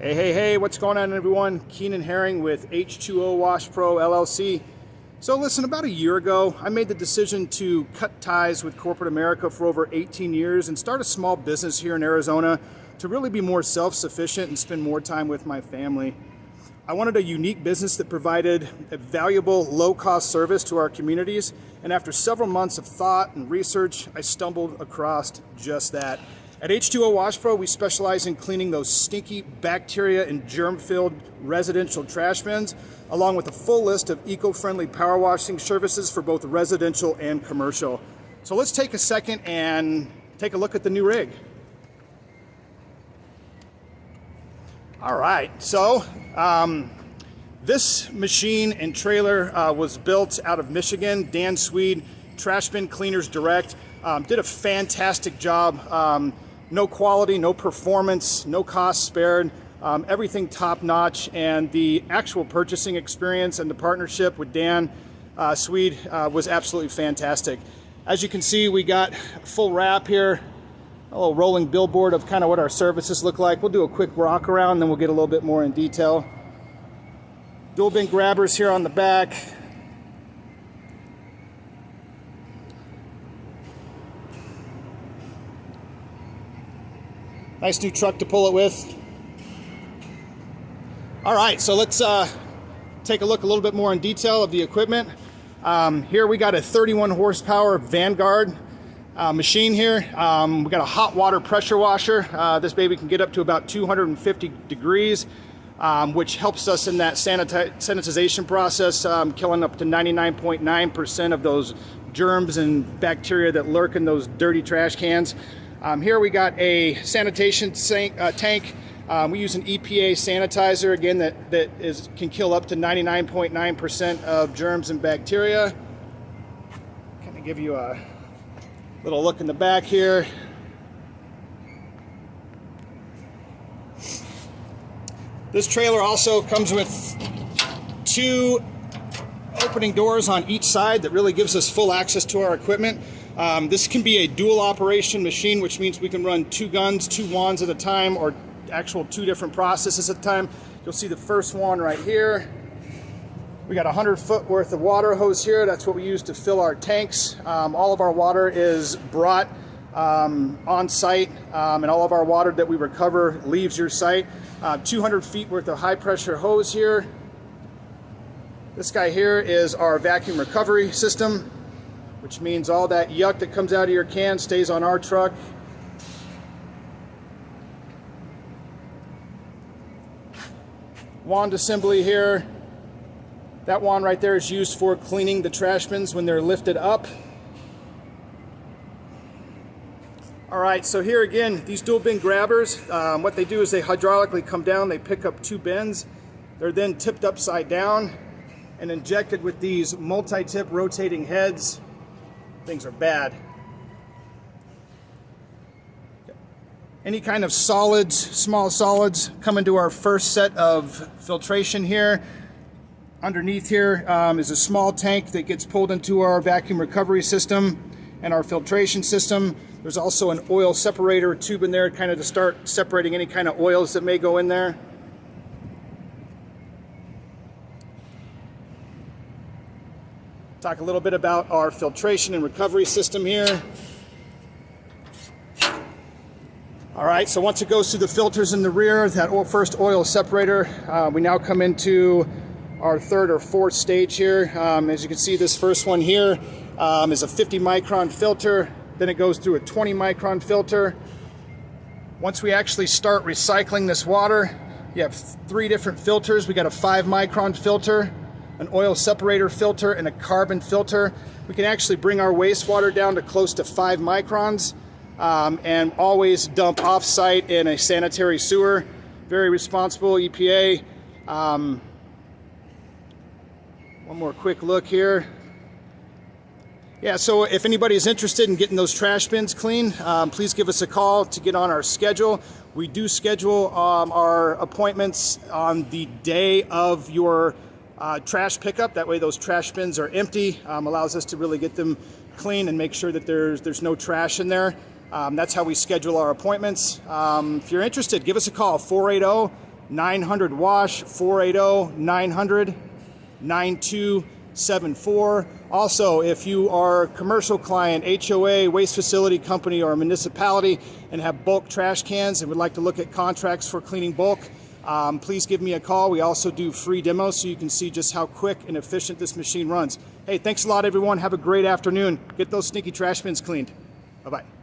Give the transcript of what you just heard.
Hey, what's going on, everyone? Keenan Herring with H2O Wash Pro LLC. So listen, about a year ago, I made the decision to cut ties with corporate America for over 18 years and start a small business here in Arizona to really be more self-sufficient and spend more time with my family. I wanted a unique business that provided a valuable, low-cost service to our communities, and after several months of thought and research, I stumbled across just that. At H2O Wash Pro, we specialize in cleaning those stinky, bacteria and germ-filled residential trash bins, along with a full list of eco-friendly power washing services for both residential and commercial. So let's take a second and take a look at the new rig. All right, so this machine and trailer was built out of Michigan. Dan Swede, Trash Bin Cleaners Direct, did a fantastic job. No quality, no performance, no cost spared, everything top notch, and the actual purchasing experience and the partnership with Dan Swede was absolutely fantastic. As you can see, we got a full wrap here, a little rolling billboard of kind of what our services look like. We'll do a quick walk around, then we'll get a little bit more in detail. Dual bin grabbers here on the back. Nice new truck to pull it with. All right, so let's take a look a little bit more in detail of the equipment. Here we got a 31 horsepower Vanguard machine here. We got a hot water pressure washer. This baby can get up to about 250 degrees, which helps us in that sanitization process, killing up to 99.9% of those germs and bacteria that lurk in those dirty trash cans. Here we got a sanitation tank. We use an EPA sanitizer, again, that can kill up to 99.9% of germs and bacteria. Kind of give you a little look in the back here. This trailer also comes with two opening doors on each side that really gives us full access to our equipment. This can be a dual operation machine, which means we can run two guns, two wands at a time, or actual two different processes at a time. You'll see the first one right here. We got 100 foot worth of water hose here. That's what we use to fill our tanks. All of our water is brought on site, and all of our water that we recover leaves your site. 200 feet worth of high pressure hose here. This guy here is our vacuum recovery system, which means all that yuck that comes out of your can stays on our truck. Wand assembly here. That wand right there is used for cleaning the trash bins when they're lifted up. All right, so here again, these dual bin grabbers, what they do is they hydraulically come down, they pick up two bins. They're then tipped upside down and injected with these multi-tip rotating heads. Things are bad. Any kind of solids, small solids, come into our first set of filtration here. Underneath here is a small tank that gets pulled into our vacuum recovery system and our filtration system. There's also an oil separator tube in there, kind of to start separating any kind of oils that may go in there. Talk a little bit about our filtration and recovery system here. All right, so once it goes through the filters in the rear, that first oil separator, we now come into our third or fourth stage here. As you can see, this first one here is a 50 micron filter. Then it goes through a 20 micron filter. Once we actually start recycling this water, you have three different filters. We got a 5 micron filter, an oil separator filter, and a carbon filter. We can actually bring our wastewater down to close to 5 microns and always dump off-site in a sanitary sewer. Very responsible, EPA. One more quick look here. Yeah, so if anybody is interested in getting those trash bins clean, please give us a call to get on our schedule. We do schedule our appointments on the day of your trash pickup. That way those trash bins are empty. Allows us to really get them clean and make sure that there's no trash in there. That's how we schedule our appointments. If you're interested, give us a call, 480 900-WASH, 480-900-9274. Also, if you are a commercial client, HOA, waste facility company, or a municipality and have bulk trash cans and would like to look at contracts for cleaning bulk, please give me a call. We also do free demos so you can see just how quick and efficient this machine runs. Hey, thanks a lot, everyone. Have a great afternoon. Get those sneaky trash bins cleaned. Bye-bye.